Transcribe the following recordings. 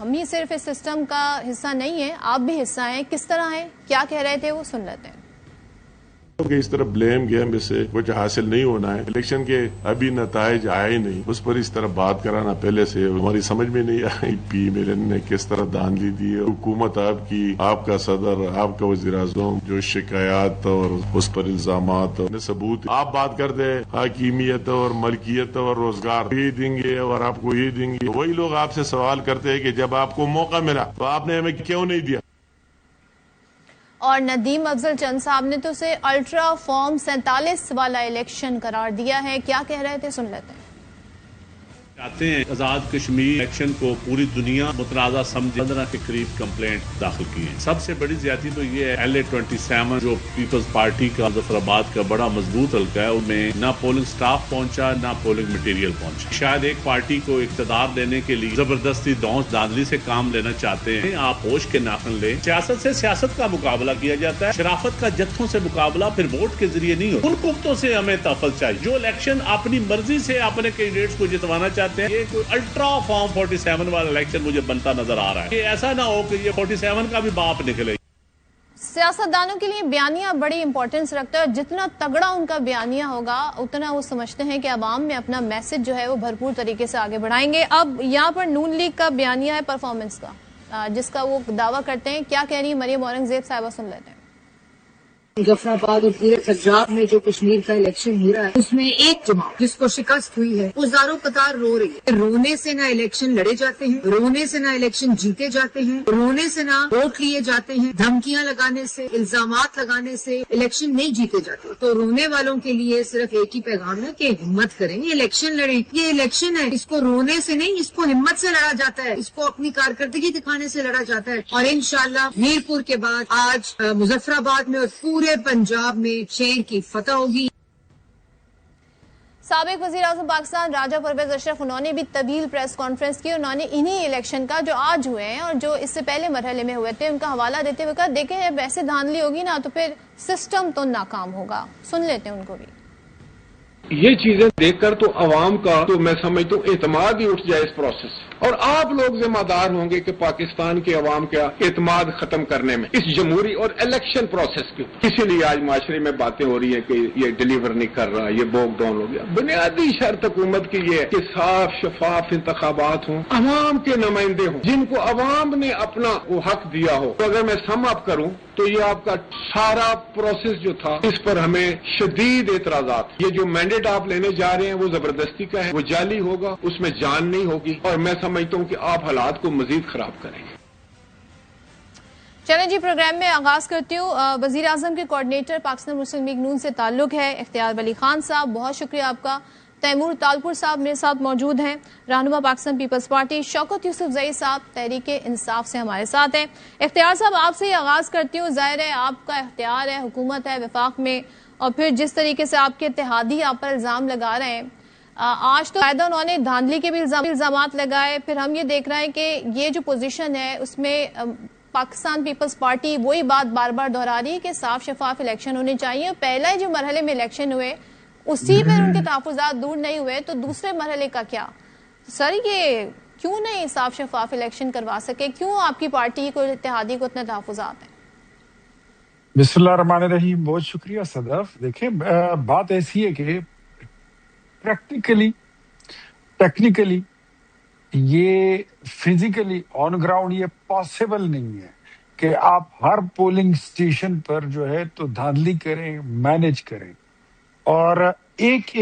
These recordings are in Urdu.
ہم ہی صرف اس سسٹم کا حصہ نہیں ہیں، آپ بھی حصہ ہیں. کس طرح ہیں، کیا کہہ رہے تھے وہ سن لیتے ہیں. کہ اس طرح بلیم گیم میں سے کچھ حاصل نہیں ہونا ہے. الیکشن کے ابھی نتائج آئے ہی نہیں، اس پر اس طرح بات کرانا پہلے سے ہماری سمجھ میں نہیں آئی. پی ملن نے کس طرح دھاندلی دی، حکومت آپ کی، آپ کا صدر، آپ کا وزیر اعظم، جو شکایات اور اس پر الزامات ثبوت، آپ بات کر دیں حاکمیت اور ملکیت اور روزگار یہ دیں گے اور آپ کو یہ دیں گے. وہی لوگ آپ سے سوال کرتے ہیں کہ جب آپ کو موقع ملا تو آپ نے ہمیں کیوں نہیں دیا. اور ندیم افضل چند صاحب نے تو اسے الٹرا فارم 47 والا الیکشن قرار دیا ہے. کیا کہہ رہے تھے سن لیتے ہیں. چاہتے ہیں آزاد کشمیر الیکشن کو پوری دنیا متنازع سمجھے. 15 کے قریب کمپلینٹ داخل کی ہیں. سب سے بڑی زیادتی تو یہ ہے LA-27 جو پیپلز پارٹی کا مظفر آباد کا بڑا مضبوط حلقہ ہے، ان میں نہ پولنگ سٹاف پہنچا نہ پولنگ مٹیریل پہنچا. شاید ایک پارٹی کو اقتدار دینے کے لیے زبردستی دھونس دھاندلی سے کام لینا چاہتے ہیں. آپ ہوش کے ناخن لیں. سیاست سے سیاست کا مقابلہ کیا جاتا ہے، شرافت کا جتھوں سے مقابلہ پھر ووٹ کے ذریعے نہیں ہوتا. ان قوتوں سے ہمیں تحفظ چاہیے جو الیکشن اپنی مرضی سے اپنے کینڈیڈیٹس کو جتوانا چاہتے ہیں. یہ کوئی الٹرا فارم 47 والا الیکشن مجھے بنتا نظر آ رہا ہے. یہ ایسا نہ ہو کہ یہ 47 کا بھی باپ نکلے. سیاستدانوں کے لیے بیانیہ بڑی امپورٹنس رکھتا ہے. جتنا تگڑا ان کا بیانیہ ہوگا اتنا وہ سمجھتے ہیں کہ عوام میں اپنا میسج جو ہے وہ بھرپور طریقے سے آگے بڑھائیں گے. اب یہاں پر نون لیگ کا بیانیہ ہے پرفارمنس کا، جس کا وہ دعویٰ کرتے ہیں. کیا کہہ رہی ہیں مریم اورنگزیب صاحبہ سن لیتے ہیں. مظفر آباد اور پورے پنجاب میں جو کشمیر کا الیکشن ہو رہا ہے اس میں ایک جماعت جس کو شکست ہوئی ہے وہ زاروں قطار رو رہی ہے. رونے سے نہ الیکشن لڑے جاتے ہیں، رونے سے نہ الیکشن جیتے جاتے ہیں، رونے سے نہ ووٹ لیے جاتے ہیں، دھمکیاں لگانے سے، الزامات لگانے سے الیکشن نہیں جیتے جاتے. تو رونے والوں کے لیے صرف ایک ہی پیغام ہے کہ ہمت کریں، یہ الیکشن لڑیں. یہ الیکشن ہے، اس کو رونے سے نہیں، اس کو ہمت سے لڑا جاتا ہے، اس کو اپنی کارکردگی دکھانے سے لڑا جاتا ہے. اور انشاءاللہ میرپور کے بعد آج مظفر آباد میں اور پورے پنجاب میں شیر کی فتح ہوگی. سابق وزیر اعظم پاکستان راجہ پرویز اشرف انہوں نے بھی طویل پریس کانفرنس کی. انہوں نے انہی الیکشن کا جو آج ہوئے ہیں اور جو اس سے پہلے مرحلے میں ہوئے تھے ان کا حوالہ دیتے ہوئے کہا دیکھیں جب ایسے دھاندلی ہوگی نا تو پھر سسٹم تو ناکام ہوگا. سن لیتے ہیں ان کو بھی. یہ چیزیں دیکھ کر تو عوام کا تو میں سمجھتا ہوں اعتماد ہی اٹھ جائے اس پروسیس سے. اور آپ لوگ ذمہ دار ہوں گے کہ پاکستان کے عوام کا اعتماد ختم کرنے میں اس جمہوری اور الیکشن پروسیس کے. اسی لیے آج معاشرے میں باتیں ہو رہی ہیں کہ یہ ڈیلیور نہیں کر رہا، یہ بوک ڈاؤن ہو گیا. بنیادی شرط حکومت کی یہ ہے کہ صاف شفاف انتخابات ہوں، عوام کے نمائندے ہوں جن کو عوام نے اپنا وہ حق دیا ہو. تو اگر میں سم اپ کروں تو یہ آپ کا سارا پروسیس جو تھا اس پر ہمیں شدید اعتراضات. یہ جو مینڈیٹ آپ لینے جا رہے ہیں وہ زبردستی کا ہے، وہ جعلی ہوگا، اس میں جان نہیں ہوگی اور میں سمجھتا ہوں کہ آپ حالات کو مزید خراب کریں گے. چلیں جی پروگرام میں آغاز کرتی ہوں. وزیر اعظم کے کوارڈینیٹر پاکستان مسلم لیگ نون سے تعلق ہے اختیار ولی خان صاحب، بہت شکریہ آپ کا. تیمور تالپور صاحب میرے ساتھ موجود ہیں. رہنما پاکستان پیپلز پارٹی شوکت یوسف زئی صاحب تحریک انصاف سے ہمارے ساتھ ہیں. اختیار صاحب آپ سے ہی آغاز کرتی ہوں. ظاہر ہے آپ کا اختیار ہے، حکومت ہے وفاق میں، اور پھر جس طریقے سے آپ کے اتحادی آپ پر الزام لگا رہے ہیں، آج تو قاعدہ انہوں نے دھاندلی کے بھی الزامات لگائے. پھر ہم یہ دیکھ رہے ہیں کہ یہ جو پوزیشن ہے اس میں پاکستان پیپلز پارٹی وہی بات بار بار دہرا رہی ہے کہ صاف شفاف الیکشن ہونے چاہیے. پہلا جو مرحلے میں الیکشن ہوئے اسی پر ان کے تحفظات دور نہیں ہوئے تو دوسرے مرحلے کا کیا؟ سر یہ کیوں نہیں صاف شفاف الیکشن کروا سکے؟ کیوں آپ کی پارٹی کو اتحادی کو اتنے تحفظات ہیں؟ بسم اللہ الرحمن الرحیم. بہت شکریہ صدف. دیکھیں بات ایسی ہے کہ ٹیکنیکلی یہ فزیکلی آن گراؤنڈ یہ پاسبل نہیں ہے کہ آپ ہر پولنگ سٹیشن پر جو ہے تو دھاندلی کریں، مینج کریں. اور ایک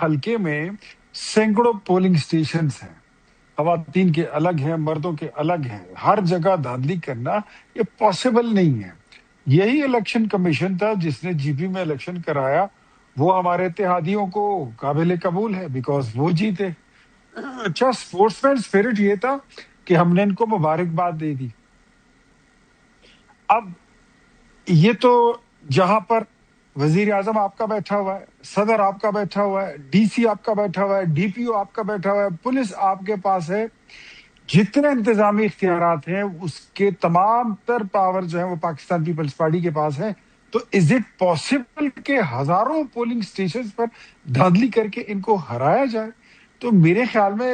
حلقے میں سینکڑوں پولنگ سٹیشنز ہیں، خواتین کے الگ ہیں، مردوں کے الگ ہیں. ہر جگہ دھاندلی کرنا یہ پاسبل نہیں ہے. یہی الیکشن کمیشن تھا جس نے جی پی میں الیکشن کرایا، وہ ہمارے اتحادیوں کو قابل قبول ہے بیکاز وہ جیتے. اچھا اسپورٹس مین اسپرٹ یہ تھا کہ ہم نے ان کو مبارکباد دے دی. اب یہ تو جہاں پر وزیر اعظم آپ کا بیٹھا ہوا ہے، صدر آپ کا بیٹھا ہوا ہے، ڈی سی آپ کا بیٹھا ہوا ہے، ڈی پی او آپ کا بیٹھا ہوا ہے، پولیس آپ کے پاس ہے، جتنے انتظامی اختیارات ہیں اس کے تمام تر پاور جو ہیں وہ پاکستان پیپلز پارٹی کے پاس ہیں. تو از اٹ پاسبل کہ ہزاروں پولنگ سٹیشنز پر دھاندلی کر کے ان کو ہرایا جائے؟ تو میرے خیال میں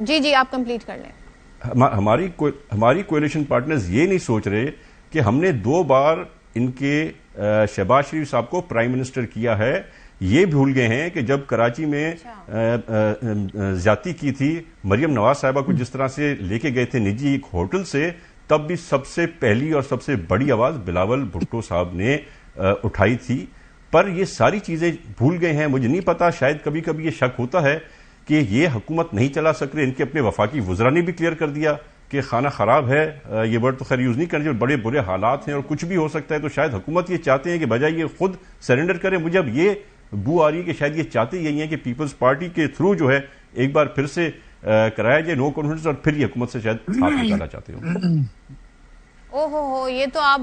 جی آپ کمپلیٹ کر لیں. ہماری کولیشن پارٹنرز یہ نہیں سوچ رہے کہ ہم نے 2 بار ان کے شہباز شریف صاحب کو پرائم منسٹر کیا ہے. یہ بھول گئے ہیں کہ جب کراچی میں زیادتی کی تھی مریم نواز صاحبہ کو جس طرح سے لے کے گئے تھے نجی ایک ہوٹل سے, تب بھی سب سے پہلی اور سب سے بڑی آواز بلاول بھٹو صاحب نے اٹھائی تھی. پر یہ ساری چیزیں بھول گئے ہیں. مجھے نہیں پتا, شاید کبھی کبھی یہ شک ہوتا ہے کہ یہ حکومت نہیں چلا سک رہے. ان کے اپنے وفاقی وزراء نے بھی کلیئر کر دیا کہ خانہ خراب ہے, یہ ورڈ تو خیر یوز نہیں کرنا چاہیے, بڑے برے حالات ہیں اور کچھ بھی ہو سکتا ہے. تو شاید حکومت یہ چاہتے ہیں کہ بجائے یہ خود سرنڈر کرے. مجھے اب یہ بو آ رہی ہے کہ شاید یہ چاہتے یہی ہیں کہ پیپلز پارٹی کے تھرو جو ہے ایک بار پھر سے کرایا جائے نو کانفیڈنس, اور پھر یہ حکومت سے شاید ہاتھ نکالنا چاہتے ہوں. ہو یہ تو آپ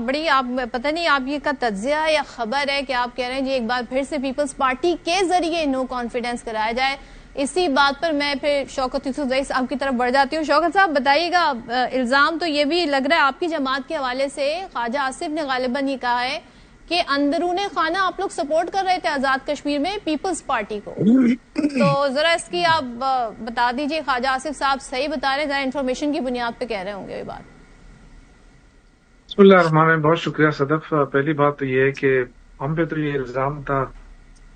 پتہ نہیں آپ یہ کا تجزیہ یا خبر ہے کہ آپ کہہ رہے ہیں جی ایک بار پھر سے پیپلز پارٹی کے ذریعے نو کانفیڈنس کرایا جائے. اسی بات پر میں پھر شوکت یوسف زئی صاحب کی طرف بڑھ جاتی ہوں. شوکت صاحب بتائیے گا, الزام تو یہ بھی لگ رہا ہے آپ کی جماعت کے حوالے سے, خواجہ آصف نے غالباً یہ کہا ہے کہ اندرون خانہ آپ لوگ سپورٹ کر رہے تھے آزاد کشمیر میں پیپلز پارٹی کو. تو ذرا اس کی آپ بتا دیجئے, خواجہ آصف صاحب صحیح بتا رہے ہیں, ذرا انفارمیشن کی بنیاد پہ کہہ رہے ہوں گے یہ بات. بسم اللہ الرحمن الرحیم. بہت شکریہ صدف. پہلی بات تو یہ ہے کہ ہم پہ تو یہ الزام تھا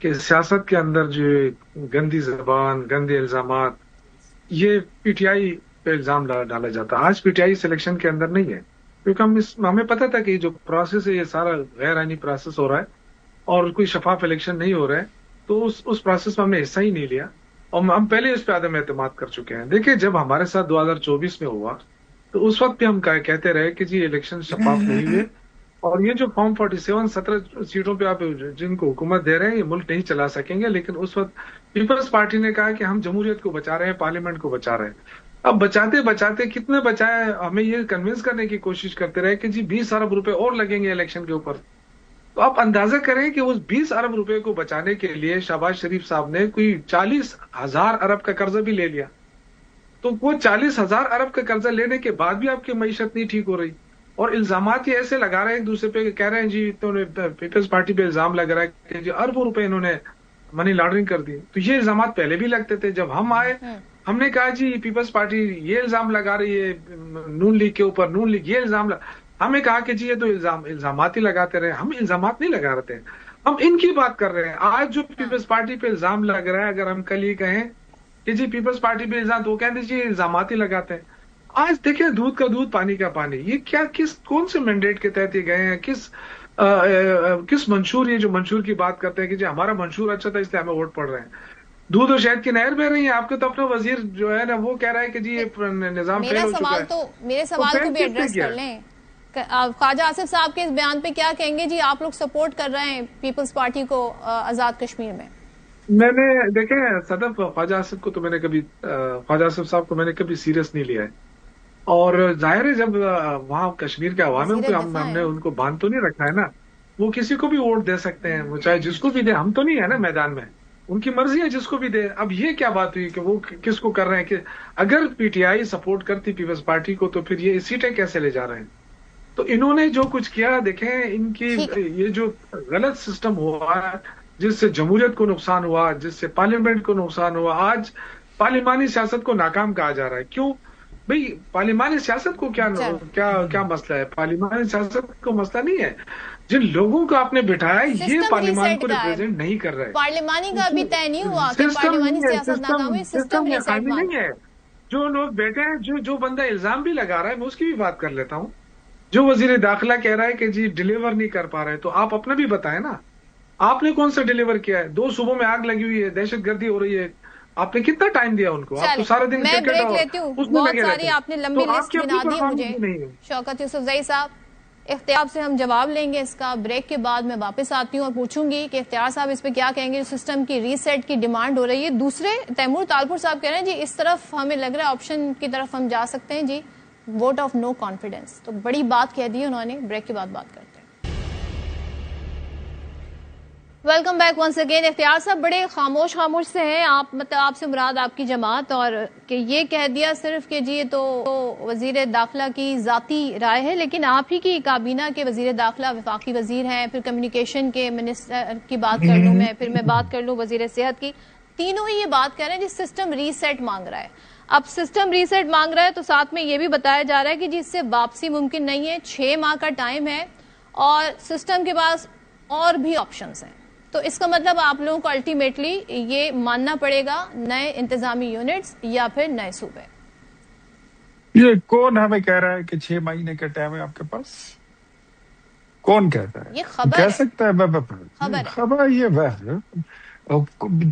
کہ سیاست کے اندر جو گندی زبان, گندے الزامات, یہ پی ٹی آئی پہ الزام ڈالا جاتا. آج پی ٹی آئی سلیکشن کے اندر نہیں ہے, کیونکہ ہمیں پتا تھا کہ جو پروسیس ہے یہ سارا غیر آئینی پروسیس ہو رہا ہے اور کوئی شفاف الیکشن نہیں ہو رہا ہے. تو اس پروسیس میں ہم نے حصہ ہی نہیں لیا اور ہم پہلے اس پہ عدم اعتماد کر چکے ہیں. دیکھیں, جب ہمارے ساتھ 2024 میں ہوا تو اس وقت بھی ہم کہتے رہے کہ جی الیکشن شفاف نہیں ہوئے, اور یہ جو فارم 47 17 سیٹوں پہ آپ جن کو حکومت دے رہے ہیں یہ ملک نہیں چلا سکیں گے. لیکن اس وقت پیپلز پارٹی نے کہا کہ ہم جمہوریت کو بچا رہے ہیں, پارلیمنٹ کو بچا رہے ہیں. اب بچاتے بچاتے کتنے بچائے, ہمیں یہ کنونس کرنے کی کوشش کرتے رہے کہ جی 20 ارب روپے اور لگیں گے الیکشن کے اوپر. تو آپ اندازہ کریں کہ اس 20 ارب روپے کو بچانے کے لیے شہباز شریف صاحب نے کوئی 40,000 ارب کا قرضہ بھی لے لیا. تو وہ 40,000 ارب کا قرضہ لینے کے بعد بھی آپ کی معیشت نہیں ٹھیک ہو رہی, اور الزامات یہ ایسے لگا رہے ہیں ایک دوسرے پہ, کہہ رہے ہیں جی پیپلز پارٹی پہ الزام لگ رہا ہے کہ جی اربوں روپے انہوں نے منی لانڈرنگ کر دی. تو یہ الزامات پہلے بھی لگتے تھے. جب ہم آئے ہم نے کہا جی پیپلز پارٹی یہ الزام لگا رہی ہے نون لیگ کے اوپر, نون لیگ یہ الزام ہمیں کہا کہ جی یہ تو الزامات ہی لگاتے رہے. ہم الزامات نہیں لگا رہے ہیں, ہم ان کی بات کر رہے ہیں. آج جو پیپلز پارٹی پہ الزام لگ رہا ہے, اگر ہم کل یہ کہیں کہ جی پیپلز پارٹی پہ الزام, تو وہ کہتے ہیں جی الزامات ہی لگاتے ہیں. آج دیکھیں, دودھ کا دودھ پانی کا پانی, یہ کیا کون سے مینڈیٹ کے تحت یہ گئے ہیں, کس منشور, یہ جو منشور کی بات کرتے ہیں کہ جی ہمارا منشور اچھا تھا اس لیے ہمیں ووٹ پڑ رہے ہیں. دودھ اور شہد کی نہر بہ رہی ہیں. آپ کے تو اپنا وزیر جو ہے نا وہ کہہ رہا ہے کہ جی یہ نظام فیل ہو چکا ہے. میرے سوال کو بھی ایڈریس کر لیں. خواجہ آصف صاحب کے اس بیان پہ کیا کہیں گے؟ جی آپ لوگ سپورٹ کر رہے ہیں پیپلز پارٹی کو آزاد کشمیر میں. میں نے دیکھیں صدف, خواجہ آصف کو تو میں نے کبھی, خواجہ آصف صاحب کو میں نے کبھی سیریس نہیں لیا ہے. اور ظاہر ہے جب وہاں کشمیر کے عوام ہے ہم نے ان کو باندھ تو نہیں رکھا ہے نا, وہ کسی کو بھی ووٹ دے سکتے ہیں, وہ چاہے جس کو بھی دے. ہم تو نہیں ہے نا میدان میں, ان کی مرضی ہے جس کو بھی دے. اب یہ کیا بات ہوئی کہ وہ کس کو کر رہے ہیں, کہ اگر پی ٹی آئی سپورٹ کرتی پیپلز پارٹی کو تو پھر یہ سیٹیں کیسے لے جا رہے ہیں. تو انہوں نے جو کچھ کیا, دیکھیں ان کی یہ جو غلط سسٹم ہوا جس سے جمہوریت کو نقصان ہوا, جس سے پارلیمنٹ کو نقصان ہوا. آج پارلیمانی سیاست کو ناکام کہا جا رہا ہے. کیوں بھئی, پارلیمانی سیاست کو کیا مسئلہ ہے؟ پارلیمانی سیاست کو مسئلہ نہیں ہے. جن لوگوں کو آپ نے بٹھایا یہ پارلیمان کو ریپرزینٹ نہیں کر رہے. پارلیمانی کا ابھی طے نہیں ہوا کہ پارلیمانی سیاست ناکام ہوئی, سسٹم ریسیٹ نہیں ہے. جو لوگ بیٹھے ہیں, جو بندہ الزام بھی لگا رہا ہے, میں اس کی بھی بات کر لیتا ہوں. جو وزیر داخلہ کہہ رہا ہے کہ جی ڈیلیور نہیں کر پا رہے, تو آپ اپنا بھی بتائیں نا, آپ نے کون سا ڈیلیور کیا ہے؟ 2 صوبوں میں آگ لگی ہوئی ہے, دہشت گردی ہو رہی ہے, آپ نے کتنا ٹائم دیا ان کو؟ آپ تو سارا دن میں بریک لیتی ہوں, بہت ساری آپ نے لمبی لسٹ بنا دی مجھے. شوکت یوسف زئی صاحب, اختیار سے ہم جواب لیں گے اس کا. بریک کے بعد میں واپس آتی ہوں اور پوچھوں گی کہ اختیار صاحب اس پہ کیا کہیں گے. سسٹم کی ریسیٹ کی ڈیمانڈ ہو رہی ہے. دوسرے تیمور تالپور صاحب کہہ رہے ہیں جی اس طرف ہمیں لگ رہا ہے آپشن کی طرف ہم جا سکتے ہیں, جی ووٹ آف نو کانفیڈنس. تو بڑی بات کہہ دی انہوں نے. بریک کے بعد بات کرتے ہیں. Welcome back once again. Ikhtiar صاحب بڑے خاموش سے ہیں آپ, مطلب آپ سے مراد آپ کی جماعت, اور کہ یہ کہہ دیا صرف کہ جی یہ تو وزیر داخلہ کی ذاتی رائے ہے, لیکن آپ ہی کی کابینہ کے وزیر داخلہ وفاقی وزیر ہیں, پھر کمیونیکیشن کے منسٹر کی بات کر لوں میں, پھر میں بات کر لوں وزیر صحت کی, تینوں ہی یہ بات کر رہے ہیں جس سسٹم ریسیٹ مانگ رہا ہے. اب سسٹم ریسیٹ مانگ رہا ہے تو ساتھ میں یہ بھی بتایا جا رہا ہے کہ جی اس سے واپسی ممکن نہیں ہے، 6 ماہ کا ٹائم ہے اور سسٹم کے پاس اور بھی آپشنز ہیں. تو اس کا مطلب آپ لوگوں کو الٹیمیٹلی یہ ماننا پڑے گا نئے انتظامی یونٹس یا پھر نئے صوبے. یہ کون ہمیں کہہ رہا ہے کہ 6 مہینے کا ٹائم ہے آپ کے پاس؟ کون کہتا ہے؟ یہ خبر کہہ ہے. سکتا ہے خبر یہ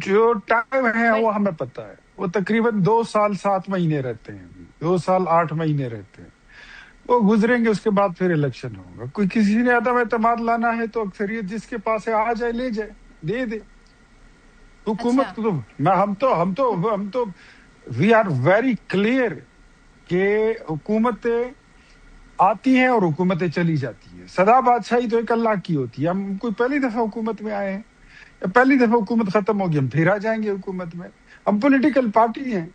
جو ٹائم ہے وہ ہمیں پتا ہے. وہ تقریباً 2 سال 7 مہینے رہتے ہیں، 2 سال 8 مہینے رہتے ہیں. وہ گزریں گے، اس کے بعد پھر الیکشن ہوگا. کوئی کسی نے عدم اعتماد لانا ہے تو اکثریت جس کے پاس ہے آ جائے، لے جائے، دے دے. حکومت کو ہم تو وی آر ویری کلیئر کہ حکومتیں آتی ہیں اور حکومتیں چلی جاتی ہیں. سدا بادشاہی تو ایک اللہ کی ہوتی ہے. ہم کوئی پہلی دفعہ حکومت میں آئے ہیں، پہلی دفعہ حکومت ختم ہوگی ہم پھر آ جائیں گے حکومت میں. ہم پولیٹیکل پارٹی ہیں،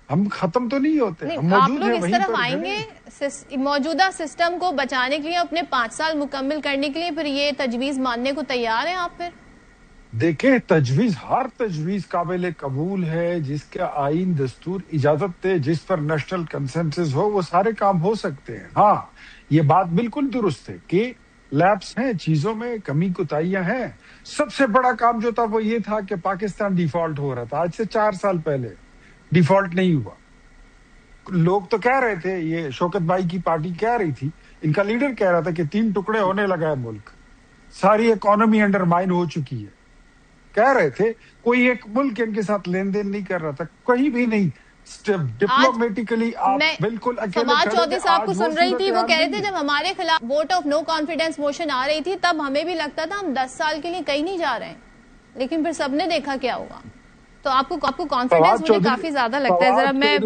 ہم ختم تو نہیں ہوتے. ہم آپ موجود لوگ ہیں اس وہیں طرف پر آئیں گے موجودہ سسٹم کو بچانے کے لیے، اپنے 5 سال مکمل کرنے کے لیے، پھر یہ تجویز ماننے کو تیار ہیں آپ؟ پھر دیکھیں، تجویز ہر تجویز قابل قبول ہے جس کا آئین دستور اجازت دے، جس پر نیشنل کنسنسس ہو، وہ سارے کام ہو سکتے ہیں. ہاں، یہ بات بالکل درست ہے کہ لیپس ہیں، چیزوں میں کمی کوتاہیاں ہیں. سب سے بڑا کام جو تھا وہ یہ تھا کہ پاکستان ڈیفالٹ ہو رہا تھا. آج سے 4 سال پہلے ڈیفالٹ نہیں ہوا. لوگ تو کہہ رہے تھے، یہ شوکت بھائی کی پارٹی کہہ رہی تھی، ان کا لیڈر کہہ رہا تھا کہ 3 ٹکڑے ہونے لگا ہے ملک، ساری اکانومی انڈرمائن ہو چکی ہے. کہہ رہے تھے کوئی ایک ملک ان کے ساتھ لین دین نہیں کر رہا تھا، کہیں بھی نہیں. ڈپلومیٹیکلی آپ بالکل اکیلے. فواد چودھری صاحب کو سن رہی تھی، وہ کہہ رہے تھے جب ہمارے خلاف vote of no confidence motion آ رہی تھی تب ہمیں بھی لگتا تھا ہم 10 سال کے لیے کہیں نہیں جا رہے ہیں، لیکن پھر سب نے دیکھا کیا ہوا. تو آپ کو کانفیڈنس مجھے کافی زیادہ لگتا ہے. ذرا میں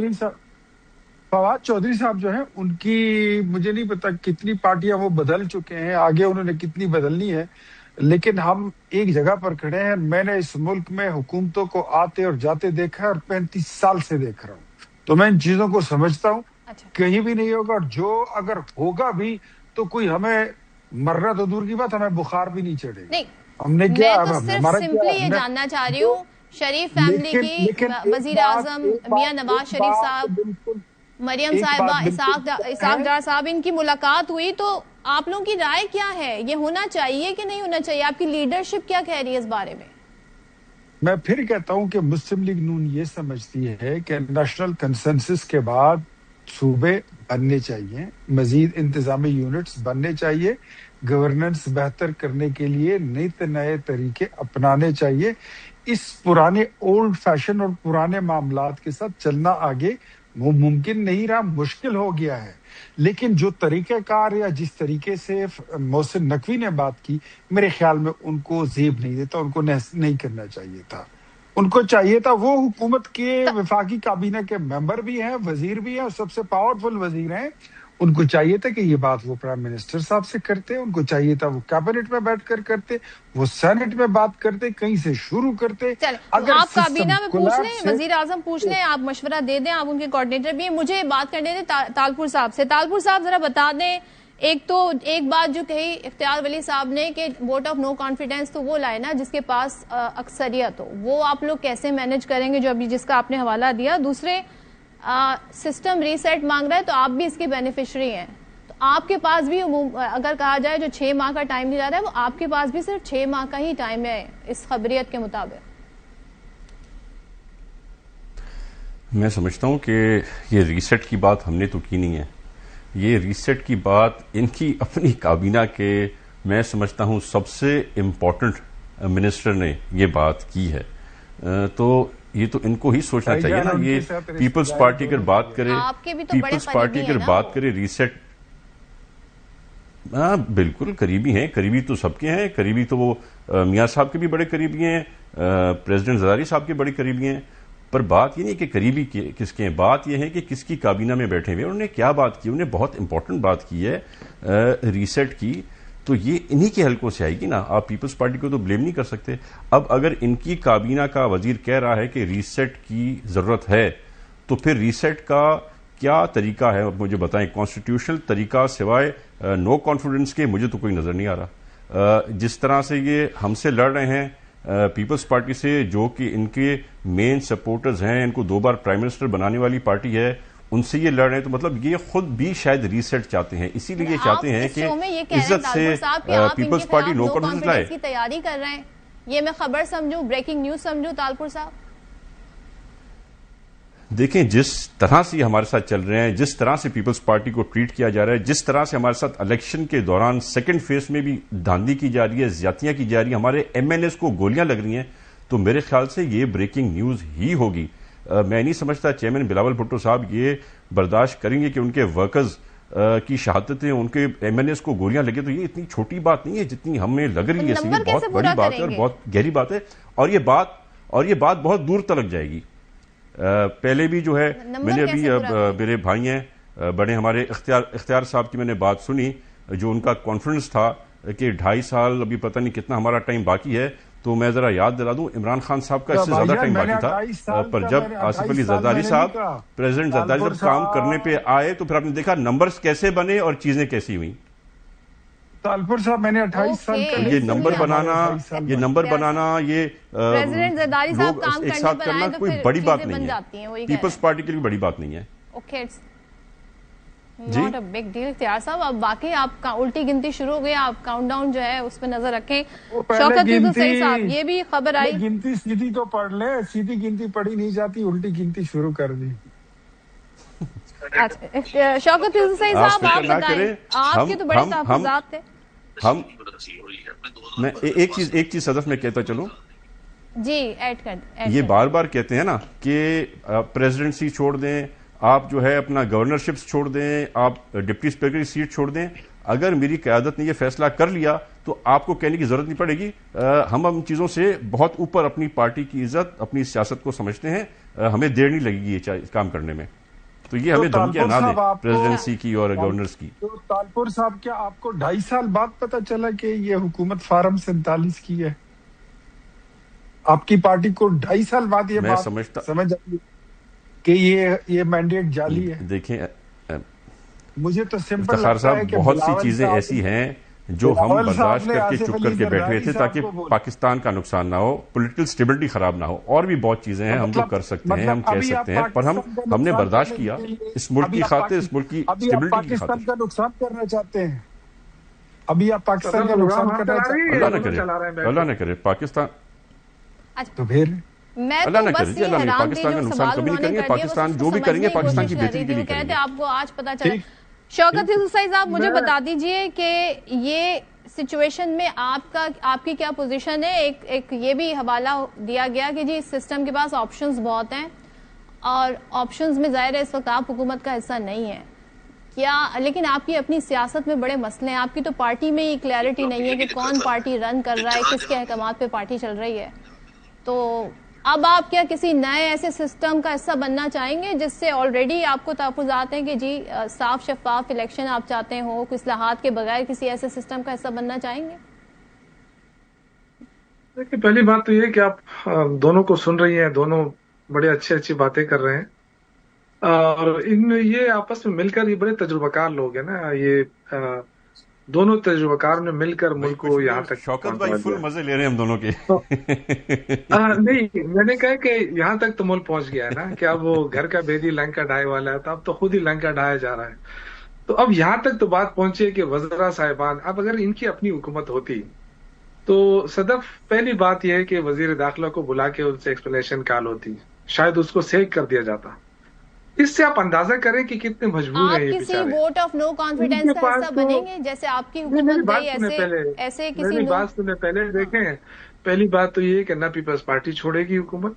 فواد چودھری صاحب جو ہیں، ان کی مجھے نہیں پتا کتنی پارٹیاں وہ بدل چکے ہیں، آگے انہوں نے کتنی بدلنی ہے، لیکن ہم ایک جگہ پر کھڑے ہیں. میں نے اس ملک میں حکومتوں کو آتے اور جاتے دیکھا ہے اور 35 سال سے دیکھ رہا ہوں، تو میں ان چیزوں کو سمجھتا ہوں. کہیں بھی نہیں ہوگا، اور جو اگر ہوگا بھی تو کوئی ہمیں مرنا تو دور کی بات، ہمیں بخار بھی نہیں چڑھے گا. ہم نے کیا، میں تو صرف سمپلی یہ جاننا چاہ رہی ہوں، شریف فیملی کی وزیر اعظم میاں نواز شریف صاحب، مریم صاحبہ، اسحاق ڈار صاحب، ان کی ملاقات ہوئی، تو آپ لوگوں کی رائے کیا ہے؟ یہ ہونا چاہیے کہ نہیں ہونا چاہیے؟ آپ کی لیڈرشپ کیا کہہ رہی ہے اس بارے میں؟ میں پھر کہتا ہوں کہ مسلم لیگ نون یہ سمجھتی ہے کہ نیشنل کنسنسس کے بعد صوبے بننے چاہیے، مزید انتظامی یونٹس بننے چاہیے، گورننس بہتر کرنے کے لیے نئے طریقے اپنانے چاہیے. اس پرانے اولڈ فیشن اور پرانے معاملات کے ساتھ چلنا آگے وہ ممکن نہیں رہا، مشکل ہو گیا ہے. لیکن جو طریقہ کار یا جس طریقے سے محسن نقوی نے بات کی، میرے خیال میں ان کو زیب نہیں دیتا، ان کو نہیں کرنا چاہیے تھا. ان کو چاہیے تھا، وہ حکومت کے وفاقی کابینہ کے ممبر بھی ہیں، وزیر بھی ہیں، اور سب سے پاورفل وزیر ہیں. ان کو چاہیے تھا کہ یہ بات وہ پرائم منسٹر صاحب سے کرتے، ان کو چاہیے تھا وہ کیبنٹ میں بیٹھ کر کرتے، وہ سینٹ میں بات کرتے، کہیں سے شروع کرتے. اگر آپ کابینہ میں پوچھ لیں، وزیر اعظم پوچھ لیں، آپ مشورہ دے دیں، آپ ان کے کوارڈینیٹر بھی ہیں. مجھے بات کرنے دیں تالپور صاحب سے. تالپور صاحب ذرا بتا دیں، ایک بات جو کہی اختیار ولی صاحب نے کہ ووٹ آف نو کانفیڈنس تو وہ لائے نا جس کے پاس اکثریت ہو، وہ آپ لوگ کیسے مینج کریں گے جو ابھی جس کا آپ نے حوالہ دیا؟ دوسرے، سسٹم ریسیٹ مانگ رہا ہے تو آپ بھی اس کے بینیفیشری ہیں، تو آپ کے پاس بھی اگر کہا جائے جو 6 ماہ کا ٹائم دیا جا رہا ہے، وہ آپ کے پاس بھی صرف 6 ماہ کا ہی ٹائم ہے اس خبریت کے مطابق. میں سمجھتا ہوں کہ یہ ریسیٹ کی بات ہم نے تو کی نہیں ہے. یہ ریسیٹ کی بات ان کی اپنی کابینہ کے، میں سمجھتا ہوں سب سے امپورٹنٹ منسٹر نے یہ بات کی ہے. تو یہ تو ان کو ہی سوچنا چاہیے نا. یہ پیپلز پارٹی اگر بات کرے، پیپلز پارٹی اگر بات کرے ریسیٹ، ہاں بالکل قریبی ہیں، قریبی تو سب کے ہیں. قریبی تو وہ میاں صاحب کے بھی بڑے قریبی ہیں، پریزیڈنٹ زرداری صاحب کے بڑے قریبی ہیں. پر بات یہ نہیں کہ قریبی کس کے ہیں، بات یہ ہے کہ کس کی کابینہ میں بیٹھے ہوئے. انہوں نے کیا بات کی؟ انہوں نے بہت امپورٹنٹ بات کی ہے ریسیٹ کی. تو یہ انہی کے حلقوں سے آئے گی نا. آپ پیپلز پارٹی کو تو بلیم نہیں کر سکتے. اب اگر ان کی کابینہ کا وزیر کہہ رہا ہے کہ ریسیٹ کی ضرورت ہے، تو پھر ریسیٹ کا کیا طریقہ ہے مجھے بتائیں. کانسٹیٹیوشنل طریقہ سوائے نو کانفیڈنس کے مجھے تو کوئی نظر نہیں آ رہا. جس طرح سے یہ ہم سے لڑ رہے ہیں پیپلز پارٹی سے جو کہ ان کے مین سپورٹرز ہیں, ان کو 2 بار پرائم منسٹر بنانے والی پارٹی ہے, ان سے یہ لڑ رہے ہیں, تو مطلب یہ خود بھی شاید ریسیٹ چاہتے ہیں, اسی لیے یہ چاہتے ہیں کہ عزت سے پیپلز پارٹی نو کانفیڈنس لائے. کی تیاری کر رہے ہیں, یہ میں خبر سمجھوں, بریکنگ نیوز سمجھوں طالپور صاحب؟ دیکھیں جس طرح سے ہمارے ساتھ چل رہے ہیں, جس طرح سے پیپلز پارٹی کو ٹریٹ کیا جا رہا ہے, جس طرح سے ہمارے ساتھ الیکشن کے دوران سیکنڈ فیز میں بھی دھاندلی کی جا رہی ہے, زیادتیاں کی جا رہی ہیں, ہمارے ایم این ایز کو گولیاں لگ رہی ہیں, تو میرے خیال سے یہ بریکنگ نیوز ہی ہوگی. میں نہیں سمجھتا چیئرمین بلاول بھٹو صاحب یہ برداشت کریں گے کہ ان کے ورکرز کی شہادتیں, ان کے ایم این ایز کو گولیاں لگے. تو یہ اتنی چھوٹی بات نہیں ہے جتنی ہمیں لگ رہی ہے, یہ بہت بڑی بات ہے اور بہت گہری بات ہے, اور یہ بات بہت دور تلک جائے گی. پہلے بھی جو ہے میں نے ابھی میرے بھائی ہیں بڑے ہمارے اختیار صاحب کی میں نے بات سنی, جو ان کا کانفیڈنس تھا کہ 2.5 سال ابھی پتہ نہیں کتنا ہمارا ٹائم باقی ہے. تو میں ذرا یاد دلا دوں, عمران خان صاحب کا اس سے زیادہ ٹائم باقی تھا, پر جب آصف علی زرداری صاحب پریزیڈنٹ زرداری صاحب کام کرنے پہ آئے تو پھر آپ نے دیکھا نمبرز کیسے بنے اور چیزیں کیسی ہوئیں. طالپور صاحب میں نے 28 سال یہ نمبر بنانا یہ پریزیڈنٹ زرداری صاحب کام ایک ساتھ کرنا کوئی بڑی بات نہیں ہے, پیپلز پارٹی کے لیے بڑی بات نہیں ہے. Okay, not a big deal. Ikhtiar صاحب اب باقی آپ الٹی گنتی شروع ہو گئی, آپ کاؤنٹ ڈاؤن جو ہے اس پہ نظر رکھیں. شوکت یوسف صاحب یہ بھی خبر آئی, گنتی سیدھی تو پڑھ لیں, سیدھی گنتی پڑھی نہیں جاتی, الٹی گنتی شروع کر دی. شوکت یوسف صاحب آپ بتائیں, آپ کے تو بڑے تحفظات تھے. میں ایک چیز صدف میں کہتا چلوں جی, ایڈ کر یہ بار بار کہتے ہیں نا کہ پریزیڈنسی چھوڑ دیں, آپ جو ہے اپنا گورنرشپس چھوڑ دیں, آپ ڈپٹی اسپیکر کی سیٹ چھوڑ دیں. اگر میری قیادت نے یہ فیصلہ کر لیا تو آپ کو کہنے کی ضرورت نہیں پڑے گی. ہم ان چیزوں سے بہت اوپر اپنی پارٹی کی عزت, اپنی سیاست کو سمجھتے ہیں, ہمیں دیر نہیں لگے گی یہ کام کرنے میں. تو یہ ہمیں دھمکیاں نہ دیں پریزیڈنسی کی اور گورنرز کی. تو طالپور صاحب کیا آپ کو 2.5 سال بعد پتا چلا کہ یہ حکومت فارم 47 کی ہے؟ آپ کی پارٹی کو 2.5 سال بعد یہ بات سمجھ آئی کہ یہ مینڈیٹ جعلی ہے؟ دیکھیں مجھے تو سمپل افتخار صاحب, بہت سی چیزیں ایسی ہیں جو ہم برداشت کر کے چپ کر کے بیٹھے ہوئے تھے تاکہ پاکستان کا نقصان نہ ہو, پولیٹیکل سٹیبلٹی خراب نہ ہو. اور بھی بہت چیزیں ہیں ہم جو کر سکتے ہیں, ہم کہہ سکتے ہیں, پر ہم نے برداشت کیا اس ملک کی خاطر, اس ملک کی اسٹیبلٹی کی خاطر. پاکستان کا نقصان کرنا چاہتے ہیں, ابھی آپ پاکستان کا نقصان کرنا چاہتے ہیں. اللہ نہ کرے پاکستان, تو پھر اللہ نہ کرے, اللہ نہیں, پاکستان کا نقصان کبھی نہیں کریں گے. پاکستان جو بھی کریں گے پاکستان کی بہتری کے لیے کریں گے. آپ کو آج پتا چلا. شوکت یوسف صاحب مجھے بتا دیجئے کہ یہ سچویشن میں آپ کی کیا پوزیشن ہے؟ ایک یہ بھی حوالہ دیا گیا کہ جی سسٹم کے پاس آپشنز بہت ہیں اور آپشنز میں ظاہر ہے اس وقت آپ حکومت کا حصہ نہیں ہے کیا, لیکن آپ کی اپنی سیاست میں بڑے مسئلے ہیں, آپ کی تو پارٹی میں ہی کلیئرٹی نہیں ہے کہ کون پارٹی رن کر رہا ہے, کس کے احکامات پہ پارٹی چل رہی ہے. تو اب آپ کیا کسی نئے ایسے سسٹم کا حصہ بننا چاہیں گے جس سے آلریڈی آپ کو تحفظات ہیں کہ جی صاف شفاف الیکشن آپ چاہتے ہو, اصلاحات کے بغیر کسی ایسے سسٹم کا حصہ بننا چاہیں گے؟ دیکھیں, پہلی بات تو یہ کہ آپ دونوں کو سن رہی ہیں, دونوں بڑے اچھی باتیں کر رہے ہیں, اور ان میں یہ آپس میں مل کر یہ بڑے تجربہ کار لوگ ہیں نا, یہ دونوں تجربہ کار نے مل کر ملک کو یہاں تک. شوکت بھائی فل مزے لے رہے ہیں ہم دونوں کے. نہیں, میں نے کہا کہ یہاں تک تو ملک پہنچ گیا ہے نا کہ اب وہ گھر کا بیدی لنکا ڈھائے والا ہے, تو اب تو خود ہی لنکا ڈھایا جا رہا ہے. تو اب یہاں تک تو بات پہنچی ہے کہ وزراء صاحبان, اب اگر ان کی اپنی حکومت ہوتی تو صدف پہلی بات یہ ہے کہ وزیر داخلہ کو بلا کے ان سے ایکسپلینیشن کال ہوتی, شاید اس کو سیک کر دیا جاتا. اس سے آپ اندازہ کریں کہ کتنے مجبور ہیں یہ بیچارے. آپ کسی ووٹ آف نو کانفیڈنس کا حصہ بنیں گے جیسے آپ کی حکومت گئی ایسے کسی؟ میری بات سنیں پہلے. دیکھیں, پہلی بات تو یہ کہ نہ پیپلز پارٹی چھوڑے گی حکومت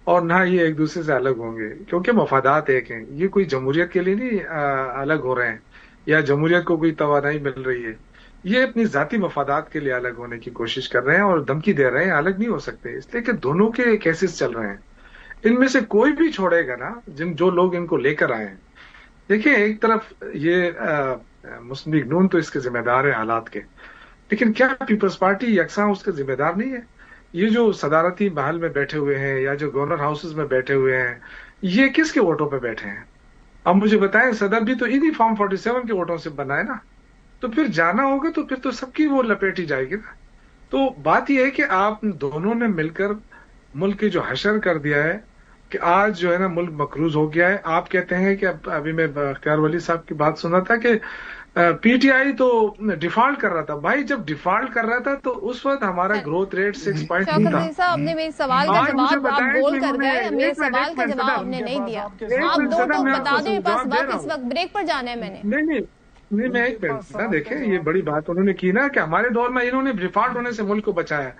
اور نہ یہ ایک دوسرے سے الگ ہوں گے, کیونکہ مفادات ایک ہیں. یہ کوئی جمہوریت کے لیے نہیں الگ ہو رہے ہیں یا جمہوریت کو کوئی توانائی مل رہی ہے, یہ اپنی ذاتی مفادات کے لیے الگ ہونے کی کوشش کر رہے ہیں اور دھمکی دے رہے ہیں الگ نہیں ہو سکتے, اس لیے کہ دونوں کے کیسز چل رہے ہیں. ان میں سے کوئی بھی چھوڑے گا نا, جو لوگ ان کو لے کر آئے ہیں. دیکھیں, ایک طرف یہ مسلم لیگ نون تو اس کے ذمہ دار ہے حالات کے, لیکن کیا پیپلز پارٹی یکساں اس کے ذمہ دار نہیں ہے؟ یہ جو صدارتی محل میں بیٹھے ہوئے ہیں یا جو گورنر ہاؤسز میں بیٹھے ہوئے ہیں, یہ کس کے ووٹوں پہ بیٹھے ہیں؟ اب مجھے بتائیں, صدر بھی تو انہی فارم 47 کے ووٹوں سے بنا ہے نا, تو پھر جانا ہوگا تو پھر تو سب کی وہ لپیٹی جائے گی نا. تو بات یہ ہے کہ آپ دونوں نے مل کر ملک کی جو حشر کر دیا ہے کہ آج جو ہے نا ملک مقروض ہو گیا ہے. آپ کہتے ہیں کہ ابھی میں اختیار ولی صاحب کی بات سنا تھا کہ پی ٹی آئی تو ڈیفالٹ کر رہا تھا. بھائی جب ڈیفالٹ کر رہا تھا تو اس وقت ہمارا گروتھ ریٹ 6 پوائنٹ نہیں تھا. شوکت صاحب نے میرے سوال کا جواب آپ بول کر گئے, میرے سوال کا جواب آپ نے نہیں دیا. آپ دو ٹوک بتا دیں, میرے پاس وقت اس وقت بریک پر جانا ہے میں نے. نہیں میں ایک منٹ نا, دیکھیں یہ بڑی بات انہوں نے کی نا کہ ہمارے دور میں انہوں نے ڈیفالٹ ہونے سے ملک کو بچایا.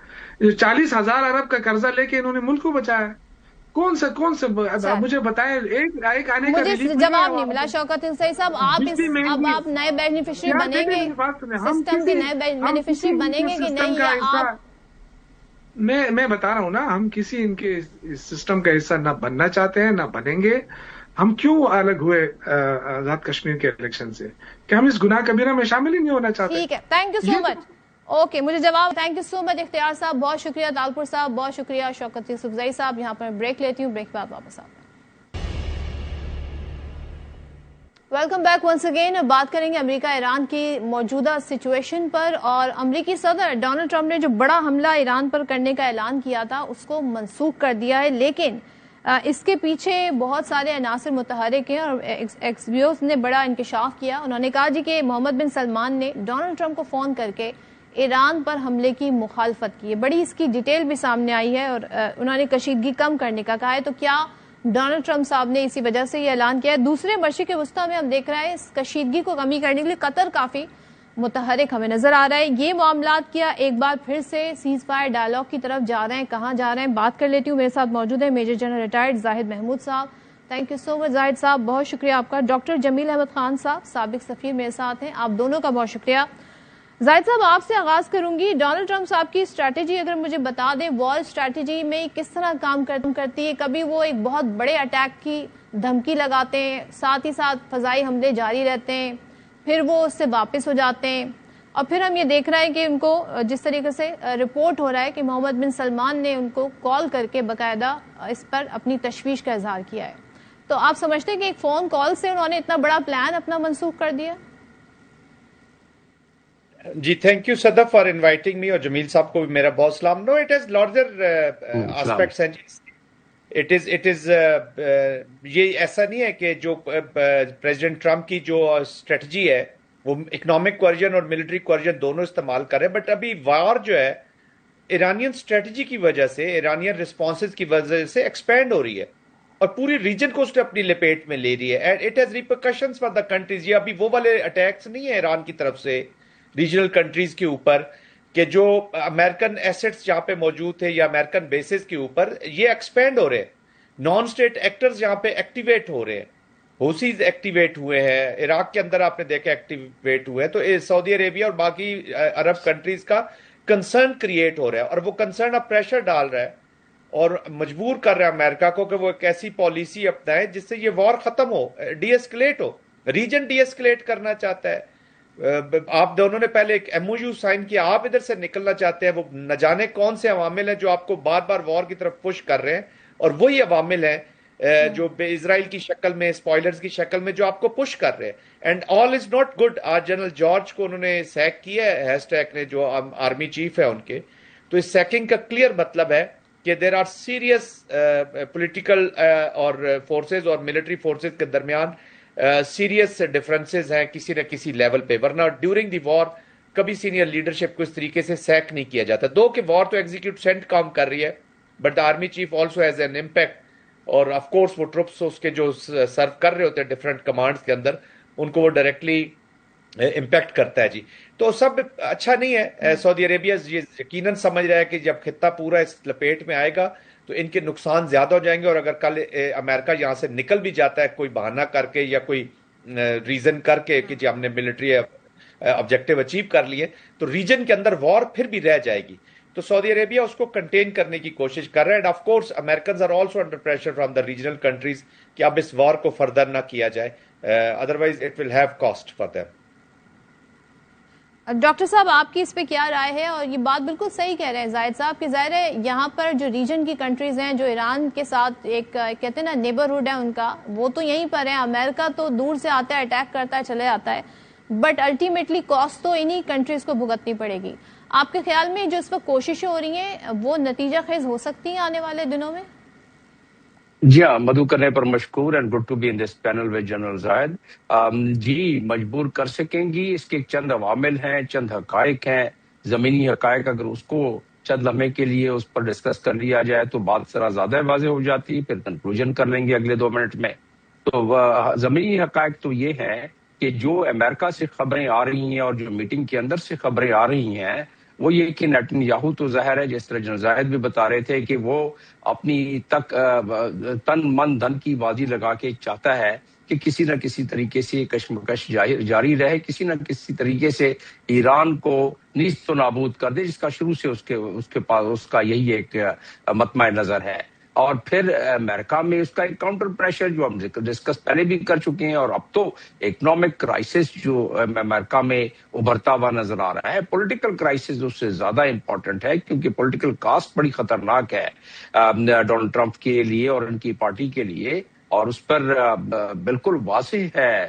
40,000 ارب کا قرضہ لے کے انہوں نے ملک کو بچایا. کون سے مجھے بتائیں ایک آنے کا مجھے جواب نہیں ملا. شوکت انصاری صاحب اب آپ نئے بینیفیشری بنیں گے, سسٹم کے نئے بینیفیشری بنیں گے کہ نہیں, یا آپ میں بتا رہا ہوں نا, ہم کسی ان کے سسٹم کا حصہ نہ بننا چاہتے ہیں نہ بنیں گے. ہم کیوں الگ ہوئے آزاد کشمیر کے الیکشن سے کہ ہم اس گناہ کبیرہ میں شامل ہی نہیں ہونا چاہتے. ٹھیک ہے, thank you so much. Okay, مجھے جواب. تھینک یو سو مچ اختیار صاحب, بہت شکریہ. تالپور صاحب بہت شکریہ. شوکت یوسفزئی صاحب, یہاں پر بریک لیتی ہوں, بریک کے بعد واپس آتا ہوں. Welcome back once again. بات کریں گے امریکہ ایران کی موجودہ سچویشن پر, اور امریکی صدر ڈونلڈ ٹرمپ نے جو بڑا حملہ ایران پر کرنے کا اعلان کیا تھا اس کو منسوخ کر دیا ہے, لیکن اس کے پیچھے بہت سارے عناصر متحرک ہیں, اور ایکسبیوز نے بڑا انکشاف کیا. انہوں نے کہا جی کہ محمد بن سلمان نے ڈونلڈ ٹرمپ کو فون کر کے ایران پر حملے کی مخالفت کی ہے. بڑی اس کی ڈیٹیل بھی سامنے آئی ہے, اور انہوں نے کشیدگی کم کرنے کا کہا ہے. تو کیا ڈونلڈ ٹرمپ صاحب نے اسی وجہ سے یہ اعلان کیا ہے؟ دوسرے مشرق وسطیٰ میں ہم دیکھ رہے ہیں اس کشیدگی کو کمی کرنے کے لیے قطر کافی متحرک ہمیں نظر آ رہا ہے. یہ معاملات کیا ایک بار پھر سے سیز فائر ڈائلاگ کی طرف جا رہے ہیں؟ کہاں جا رہے ہیں؟ بات کر لیتی ہوں. میرے ساتھ موجود ہیں میجر جنرل ریٹائرڈ زاہد محمود صاحب. تھینک یو سو مچ زاہد صاحب, بہت شکریہ آپ کا. ڈاکٹر جمیل احمد خان صاحب سابق سفیر میرے ساتھ ہیں, آپ دونوں کا بہت شکریہ. زاہد صاحب آپ سے آغاز کروں گی. ڈونلڈ ٹرمپ صاحب کی اسٹریٹجی اگر مجھے بتا دیں, وار اسٹریٹجی میں کس طرح کام کرتی ہے؟ کبھی وہ ایک بہت بڑے اٹیک کی دھمکی لگاتے ہیں, ساتھ ہی ساتھ فضائی حملے جاری رہتے ہیں, پھر وہ اس سے واپس ہو جاتے ہیں, اور پھر ہم یہ دیکھ رہے ہیں کہ ان کو جس طریقے سے رپورٹ ہو رہا ہے کہ محمد بن سلمان نے ان کو کال کر کے باقاعدہ اس پر اپنی تشویش کا اظہار کیا ہے. تو آپ سمجھتے ہیں کہ ایک فون کال سے انہوں نے اتنا بڑا پلان اپنا منسوخ کر دیا؟ جی thank you Sadaf for inviting me, اور جمیل صاحب کو بھی میرا بہت سلام. No, it is larger aspects ہیں. اٹ از یہ ایسا نہیں ہے کہ جو پریزیڈنٹ ٹرمپ کی جو اسٹریٹجی ہے وہ اکنامک کوئرجن اور ملٹری کوئرجن دونوں استعمال کر رہے ہیں, بٹ ابھی وار جو ہے ایرانین اسٹریٹجی کی وجہ سے, ایرانین رسپانسز کی وجہ سے ایکسپینڈ ہو رہی ہے, اور پوری ریجن کو اس نے اپنی لپیٹ میں لے رہی ہے. And it has repercussions for the countries. یہ ابھی وہ والے اٹیکس نہیں ہیں ایران کی طرف سے ریجنل کنٹریز کے اوپر کہ جو امریکن ایسٹس جہاں پہ موجود تھے یا امریکن بیسز کے اوپر, یہ ایکسپینڈ ہو رہے ہیں. نان اسٹیٹ ایکٹرز یہاں پہ ایکٹیویٹ ہو رہے ہیں. ہوسیز ایکٹیویٹ ہوئے ہیں, عراق کے اندر آپ نے دیکھا ایکٹیویٹ ہوئے ہیں. تو سعودی عربیہ اور باقی عرب کنٹریز کا کنسرن کریٹ ہو رہا ہے, اور وہ کنسرن اب پریشر ڈال رہا ہے اور مجبور کر رہا ہے امریکہ کو کہ وہ ایک ایسی پالیسی اپنائے جس سے یہ وار ختم ہو, ڈی ایسکلیٹ ہو. ریجن ڈی ایسکلیٹ کرنا چاہتا ہے. آپ دونوں نے پہلے ایک ایم او یو سائن کیا, آپ ادھر سے نکلنا چاہتے ہیں. وہ نہ جانے کون سے عوامل ہیں جو آپ کو بار بار وار کی طرف پش کر رہے ہیں, اور وہی عوامل ہیں جو اسرائیل کی شکل میں, اسپوائلرز کی شکل میں جو آپ کو پش کر رہے ہیں. And all is not good. آج جنرل جارج کو انہوں نے سیک کیا ہے, ہیسٹیک نے, جو آرمی چیف ہے ان کے. تو اس سیکنگ کا کلیئر مطلب ہے کہ دیر آر سیریس پولیٹیکل اور فورسز اور ملٹری فورسز کے درمیان سیریس ڈفرینسز ہیں کسی نہ کسی لیول پہ, ورنہ ڈیورنگ دی وار کبھی سینئر لیڈرشپ کو اس طریقے سے سیک نہیں کیا جاتا. دو کہ وار تو ایگزیکیوٹ سینٹ کام کر رہی ہے, but the army chief also has an impact, اور آف کورس وہ ٹروپس اس کے جو سرو کر رہے ہوتے ہیں ڈفرینٹ کمانڈز کے اندر, ان کو وہ ڈائریکٹلی امپیکٹ کرتا ہے. جی تو سب اچھا نہیں ہے. سعودی عربیہ یہ یقیناً سمجھ رہا ہے کہ جب خطہ پورا اس لپیٹ میں آئے گا تو ان کے نقصان زیادہ ہو جائیں گے, اور اگر کل امریکہ یہاں سے نکل بھی جاتا ہے کوئی بہانہ کر کے یا کوئی ریزن کر کے کہ جی ہم نے ملٹری آبجیکٹیو اچیو کر لیے, تو ریجن کے اندر وار پھر بھی رہ جائے گی. تو سعودی عربیہ اس کو کنٹین کرنے کی کوشش کر رہا ہے. And of course Americans are also under pressure from the regional countries کہ اب اس وار کو فردر نہ کیا جائے, otherwise it will have cost for them. Doctor صاحب آپ کی اس پہ کیا رائے ہے؟ اور یہ بات بالکل صحیح کہہ رہے ہیں زاہد صاحب کہ ظاہر ہے یہاں پر جو ریجن کی کنٹریز ہیں جو ایران کے ساتھ ایک کہتے ہیں نا نیبرہڈ ہے ان کا, وہ تو یہیں پر ہے. امریکہ تو دور سے آتا ہے, اٹیک کرتا ہے, چلے آتا ہے, بٹ الٹیمیٹلی کاسٹ تو انہی کنٹریز کو بھگتنی پڑے گی. آپ کے خیال میں جو اس وقت کوششیں ہو رہی ہیں وہ نتیجہ خیز ہو سکتی ہیں آنے والے دنوں میں؟ جی ہاں، مدعو کرنے پر مشکور and good to be in this panel with general Zahid. جی مجبور کر سکیں گی. اس کے چند عوامل ہیں، چند حقائق ہیں، زمینی حقائق. اگر اس کو چند لمحے کے لیے اس پر ڈسکس کر لیا جائے تو بات ذرا زیادہ واضح ہو جاتی، پھر کنکلوژن کر لیں گے اگلے 2 منٹ میں. تو زمینی حقائق تو یہ ہے کہ جو امریکہ سے خبریں آ رہی ہیں اور جو میٹنگ کے اندر سے خبریں آ رہی ہیں وہ یہ کہ نیتن یاہو تو ظاہر ہے، جس طرح جنرل زاہد بھی بتا رہے تھے، کہ وہ اپنی تن من دھن کی بازی لگا کے چاہتا ہے کہ کسی نہ کسی طریقے سے کشمکش جاری رہے، کسی نہ کسی طریقے سے ایران کو نیست و نابود کر دے، جس کا شروع سے اس کے پاس اس کا یہی ایک مطمع نظر ہے. اور پھر امریکہ میں اس کا ایک کاؤنٹر پریشر جو ہم ڈسکس پہلے بھی کر چکے ہیں، اور اب تو اکنامک کرائسس جو امریکہ میں ابھرتا ہوا نظر آ رہا ہے. پولیٹیکل کرائسس اس سے زیادہ امپورٹنٹ ہے، کیونکہ پولیٹیکل کاسٹ بڑی خطرناک ہے ڈونلڈ ٹرمپ کے لیے اور ان کی پارٹی کے لیے. اور اس پر بالکل واضح ہے،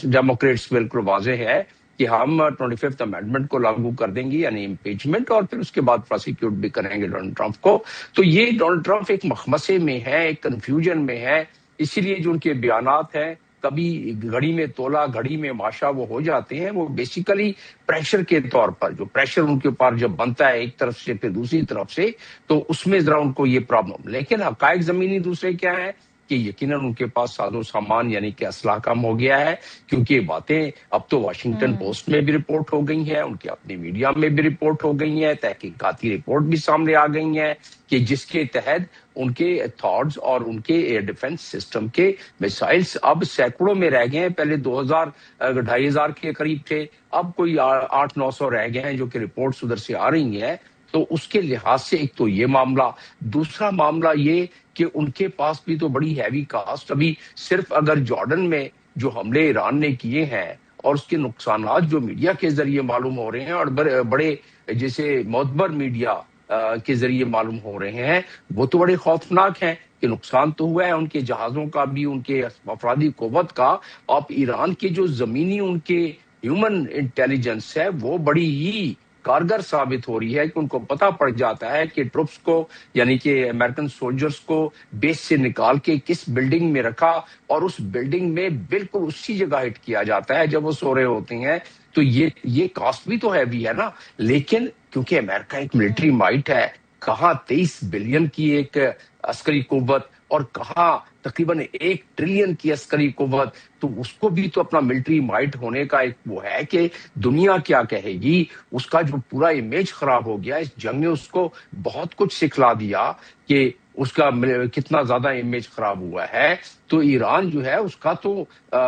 ڈیموکریٹس بالکل واضح ہے کہ ہم 25th امینڈمنٹ کو لاگو کر دیں گے، یعنی امپیچمنٹ، اور پھر اس کے بعد پروسیکیوٹ بھی کریں گے ڈونلڈ ٹرمپ کو. تو یہ ڈونلڈ ٹرمپ ایک مخمصے میں ہے، ایک کنفیوژن میں ہے. اسی لیے جو ان کے بیانات ہیں، کبھی گھڑی میں تولا گھڑی میں ماشا وہ ہو جاتے ہیں. وہ بیسیکلی پریشر کے طور پر، جو پریشر ان کے اوپر جب بنتا ہے ایک طرف سے پھر دوسری طرف سے، تو اس میں ذرا ان کو یہ پرابلم. لیکن حقائق زمینی دوسرے کیا ہے کہ یقیناً ان کے پاس ساز و سامان یعنی کہ اسلحہ کم ہو گیا ہے، کیونکہ یہ باتیں اب تو واشنگٹن پوسٹ میں بھی رپورٹ ہو گئی ہیں، ان کے اپنی میڈیا میں بھی رپورٹ ہو گئی ہیں، تحقیقاتی رپورٹ بھی سامنے آ گئی ہیں، کہ جس کے تحت ان کے تھاٹس اور ان کے ایئر ڈیفنس سسٹم کے میسائلز اب سینکڑوں میں رہ گئے ہیں. پہلے 2,000-2,500 کے قریب تھے، اب کوئی 800-900 رہ گئے ہیں جو کہ رپورٹس ادھر سے آ رہی ہیں. تو اس کے لحاظ سے ایک تو یہ معاملہ. دوسرا معاملہ یہ کہ ان کے پاس بھی تو بڑی ہیوی کاسٹ. ابھی صرف اگر جارڈن میں جو حملے ایران نے کیے ہیں اور اس کے نقصانات جو میڈیا کے ذریعے معلوم ہو رہے ہیں، اور بڑے جیسے معتبر میڈیا کے ذریعے معلوم ہو رہے ہیں، وہ تو بڑے خوفناک ہیں کہ نقصان تو ہوا ہے ان کے جہازوں کا بھی، ان کے افرادی قوت کا. اب ایران کے جو زمینی ان کے ہیومن انٹیلیجنس ہے وہ بڑی ہی کارگر ثابت ہو رہی ہے، کہ ان کو پتہ پڑ جاتا ہے کہ ٹروپس کو یعنی کہ امریکن سولجرز کو بیس سے نکال کے کس بلڈنگ میں رکھا، اور اس بلڈنگ میں بالکل اسی جگہ ہٹ کیا جاتا ہے جب وہ سو رہے ہوتے ہیں. تو یہ کاسٹ بھی تو ہیوی ہے نا. لیکن کیونکہ امریکہ ایک ملٹری مائٹ ہے، کہاں 23 بلین کی ایک عسکری قوت اور کہاں تقریباً 1 ٹریلین کی عسکری قوت، تو اس کو بھی تو اپنا ملٹری مائٹ ہونے کا ایک وہ ہے کہ دنیا کیا کہے گی. اس کا جو پورا امیج خراب ہو گیا، اس جنگ نے اس کو بہت کچھ سکھلا دیا کہ اس کا کتنا زیادہ امیج خراب ہوا ہے. تو ایران جو ہے اس کا تو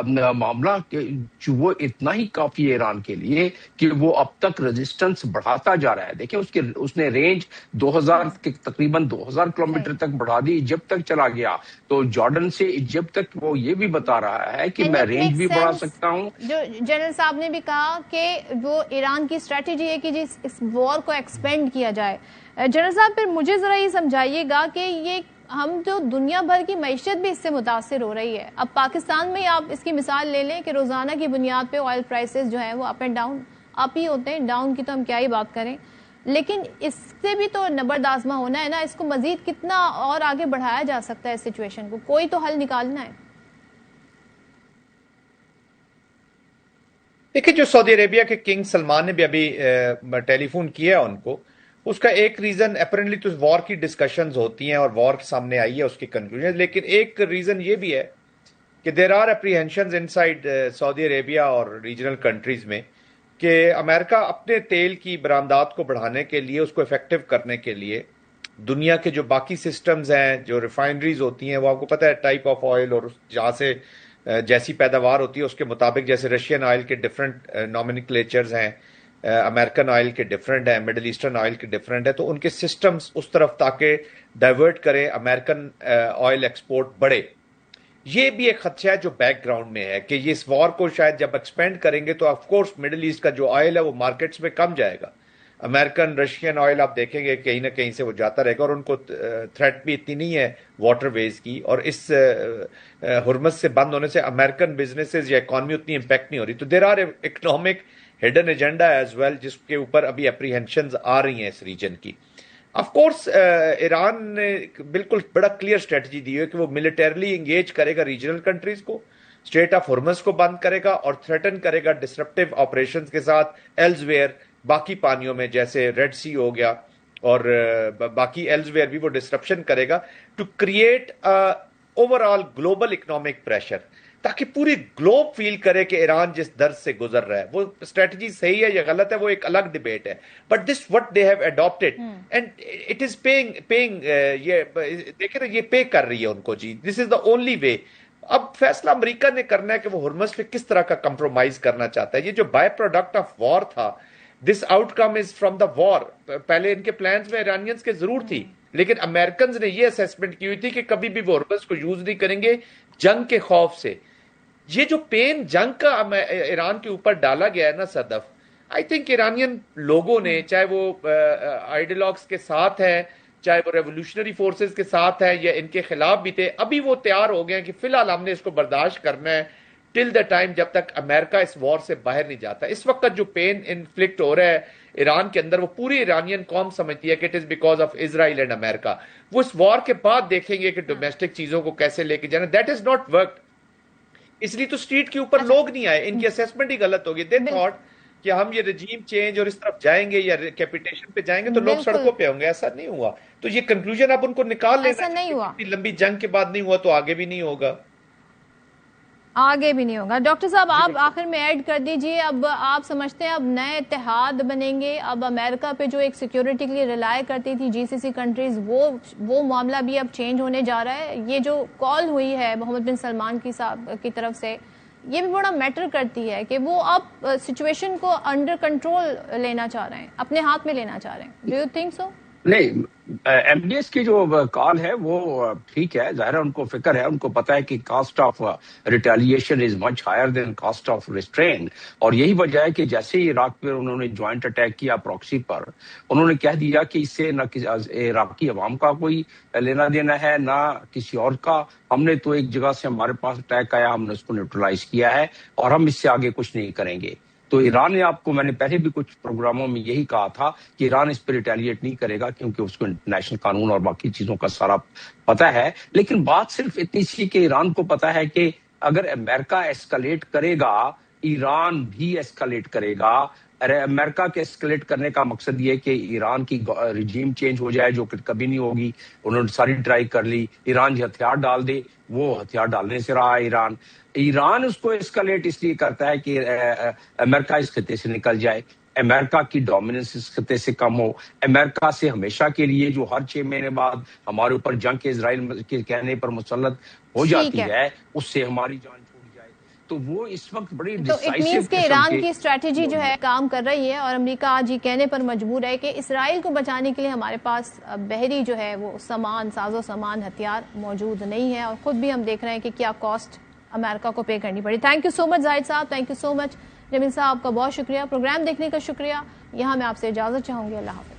معاملہ جو وہ اتنا ہی کافی ہے ایران کے لیے کہ وہ اب تک ریزسٹنس بڑھاتا جا رہا ہے. دیکھیں اس نے رینج 2000 کے تقریباً 2000 کلومیٹر تک بڑھا دی، ایجپٹ تک چلا گیا. تو جارڈن سے ایجپٹ تک وہ یہ بھی بتا رہا ہے کہ میں رینج بھی بڑھا سکتا ہوں. جو جنرل صاحب نے بھی کہا کہ وہ ایران کی اسٹریٹجی ہے کہ اس وار کو ایکسپینڈ کیا جائے. جنرل صاحب پھر مجھے ذرا یہ سمجھائیے گا کہ یہ ہم جو دنیا بھر کی معیشت بھی اس سے متاثر ہو رہی ہے. اب پاکستان میں آپ اس کی مثال لے لیں کہ روزانہ کی بنیاد پہ آئل پرائسز جو ہیں وہ اپ اینڈ ڈاؤن اپ ہی ہوتے ہیں، ڈاؤن کی تو ہم کیا ہی بات کریں. لیکن اس سے بھی تو نبرد آزما ہونا ہے نا. اس کو مزید کتنا اور آگے بڑھایا جا سکتا ہے اس سچویشن کو؟ کوئی تو حل نکالنا ہے. دیکھیں جو سعودی عربیہ کے کنگ سلمان نے بھی ابھی ٹیلی فون کیا ہے ان کو، اس کا ایک ریزن اپیرنٹلی تو وار کی ڈسکشنز ہوتی ہیں اور وار سامنے آئی ہے اس کی کنکلوژن، لیکن ایک ریزن یہ بھی ہے کہ دیر آر اپریہنشنز ان سائڈ سعودی عربیہ اور ریجنل کنٹریز میں کہ امریکہ اپنے تیل کی برآمدات کو بڑھانے کے لیے، اس کو افیکٹو کرنے کے لیے دنیا کے جو باقی سسٹمز ہیں، جو ریفائنریز ہوتی ہیں، وہ آپ کو پتہ ہے ٹائپ آف آئل اور جہاں سے جیسی پیداوار ہوتی ہے اس کے مطابق، جیسے رشین آئل کے ڈفرینٹ نومینکلیچرز ہیں، امریکن آئل کے ڈفرینٹ ہیں، مڈل ایسٹرن آئل کے ڈفرینٹ ہے، تو ان کے سسٹمز اس طرف تاکہ ڈائیورٹ کریں امریکن آئل ایکسپورٹ بڑھے. یہ بھی ایک خدشہ ہے جو بیک گراؤنڈ میں ہے کہ یہ اس وار کو شاید جب ایکسپینڈ کریں گے تو آف کورس مڈل ایسٹ کا جو آئل ہے وہ مارکیٹس میں کم جائے گا. امریکن رشین آئل آپ دیکھیں گے کہیں نہ کہیں سے وہ جاتا رہے گا، اور ان کو تھریٹ بھی اتنی نہیں ہے واٹر ویز کی، اور اس ہرمز سے بند ہونے سے امریکن بزنسز یا اکانومی اتنی امپیکٹ نہیں ہو رہی. تو there are economic hidden agenda as well جس کے اوپر ابھی اپریہنشنز آ رہی ہیں اس ریجن کی. آف کورس ایران نے بالکل بڑا کلیئر اسٹریٹجی دی ہے کہ وہ ملٹریلی انگیج کرے گا ریجنل کنٹریز کو, اسٹریٹ آف ہرمز کو بند کرے گا اور تھریٹن کرے گا ڈسرپٹیو آپریشنز کے ساتھ ایلز ویئر, باقی پانیوں میں جیسے ریڈ سی ہو گیا اور باقی ایلز ویئر بھی وہ ڈسرپشن کرے گا to create overall global economic pressure, تاکہ پوری گلوب فیل کرے کہ ایران جس درد سے گزر رہا ہے. وہ اسٹریٹجی صحیح ہے یا غلط ہے وہ ایک الگ ڈبیٹ ہے, but this what they have adapted and it is paying یہ دیکھیں نا یہ پے کر رہی ہے ان کو جی. دس از دا اونلی وے. اب فیصلہ امریکہ نے کرنا ہے کہ وہ ہرمز پہ کس طرح کا کمپرومائز کرنا چاہتا ہے. یہ جو بائی پروڈکٹ آف وار تھا, this out come is from the وار. پہلے ان کے پلانز میں ایرانینز کے ضرور تھی, لیکن امریکنز نے یہ اسیسمنٹ کی ہوئی تھی کہ کبھی بھی وہ ہرمز کو یوز نہیں کریں گے جنگ کے خوف سے. یہ جو پین جنگ کا ایران کے اوپر ڈالا گیا ہے نا صدف, آئی تھنک ایرانین لوگوں نے, چاہے وہ آئیڈیالوگس کے ساتھ ہیں, چاہے وہ ریولوشنری فورسز کے ساتھ ہیں یا ان کے خلاف بھی تھے, ابھی وہ تیار ہو گئے ہیں کہ فی الحال ہم نے اس کو برداشت کرنا ہے ٹل دا ٹائم جب تک امریکہ اس وار سے باہر نہیں جاتا. اس وقت جو پین انفلکٹ ہو رہا ہے ایران کے اندر, وہ پوری ایرانین قوم سمجھتی ہے کہ it is because of Israel and America. وہ اس وار کے بعد دیکھیں گے کہ ڈومیسٹک چیزوں کو کیسے لے کے جانا. That is not work. اس لیے تو اسٹریٹ کے اوپر لوگ نہیں آئے, ان کی اسیسمنٹ ہی غلط ہوگی. دے تھاٹ کہ ہم یہ رجیم چینج اور اس طرف جائیں گے یا کیپیٹیشن پہ جائیں گے تو لوگ سڑکوں پہ ہوں گے. ایسا نہیں ہوا. تو یہ کنکلوژن اب ان کو نکال لینا ہے. لمبی جنگ کے بعد نہیں ہوا تو آگے بھی نہیں ہوگا. آگے بھی نہیں ہوگا. ڈاکٹر صاحب آپ آخر میں ایڈ کر دیجئے, اب آپ سمجھتے ہیں اب نئے اتحاد بنیں گے؟ اب امریکہ پہ جو ایک سیکیورٹی کے لیے ریلائی کرتی تھی جی سی سی کنٹریز, وہ معاملہ بھی اب چینج ہونے جا رہا ہے. یہ جو کال ہوئی ہے محمد بن سلمان کی طرف سے, یہ بھی بڑا میٹر کرتی ہے کہ وہ اب سچویشن کو انڈر کنٹرول لینا چاہ رہے ہیں, اپنے ہاتھ میں لینا چاہ رہے ہیں. Do you think so? نہیں, ایم ڈی ایس کی جو کال ہے وہ ٹھیک ہے, ظاہر ہے ان کو فکر ہے, ان کو پتا ہے کہ cost of retaliation is much higher than cost of restraint. اور یہی وجہ ہے کہ جیسے ہی عراق پہ انہوں نے جوائنٹ اٹیک کیا پراکسی پر, انہوں نے کہہ دیا کہ اس سے نہ عراقی عوام کا کوئی لینا دینا ہے نہ کسی اور کا. ہم نے تو ایک جگہ سے ہمارے پاس اٹیک آیا, ہم نے اس کو نیوٹرلائز کیا ہے اور ہم اس سے آگے کچھ نہیں کریں گے. تو ایران نے, آپ کو میں نے پہلے بھی کچھ پروگراموں میں یہی کہا تھا کہ ایران اس پہ ریٹیلیٹ نہیں کرے گا کیونکہ اس کو انٹرنیشنل قانون اور باقی چیزوں کا سارا پتا ہے. لیکن بات صرف اتنی سی کہ ایران کو پتا ہے کہ اگر امریکہ ایسکلیٹ کرے گا ایران بھی ایسکلیٹ کرے گا. امریکہ کے ایسکلیٹ کرنے کا مقصد یہ کہ ایران کی رجیم چینج ہو جائے, جو کہ کبھی نہیں ہوگی. انہوں نے ساری ٹرائی کر لی. ایران جو ہتھیار ڈال دے, وہ ہتھیار ڈالنے سے رہا ہے ایران اس کو اسکلیٹ اس لیے کرتا ہے کہ امریکہ اس خطے سے نکل جائے, امریکہ کی ڈومیننس اس خطے سے کم ہو, امریکہ سے ہمیشہ کے لیے جو ہر 6 مہینے بعد ہمارے اوپر جنگ کے اسرائیل کے کہنے پر مسلط ہو جاتی ہے, اس سے ہماری جان چھوٹ جائے. تو وہ اس وقت بڑی ڈیسائسو کہ ایران کی اسٹریٹجی جو ہے کام کر رہی ہے, اور امریکہ آج یہ کہنے پر مجبور ہے کہ اسرائیل کو بچانے کے لیے ہمارے پاس بحری جو ہے وہ ساز و سامان ہتھیار موجود نہیں ہے, اور خود بھی ہم دیکھ رہے ہیں کہ کیا کاسٹ امریکہ کو پے کرنی پڑی. تھینک یو سو مچ زاہد صاحب, تھینک یو سو مچ جمیل صاحب, آپ کا بہت شکریہ. پروگرام دیکھنے کا شکریہ. یہاں میں آپ سے اجازت چاہوں گی. اللہ حافظ.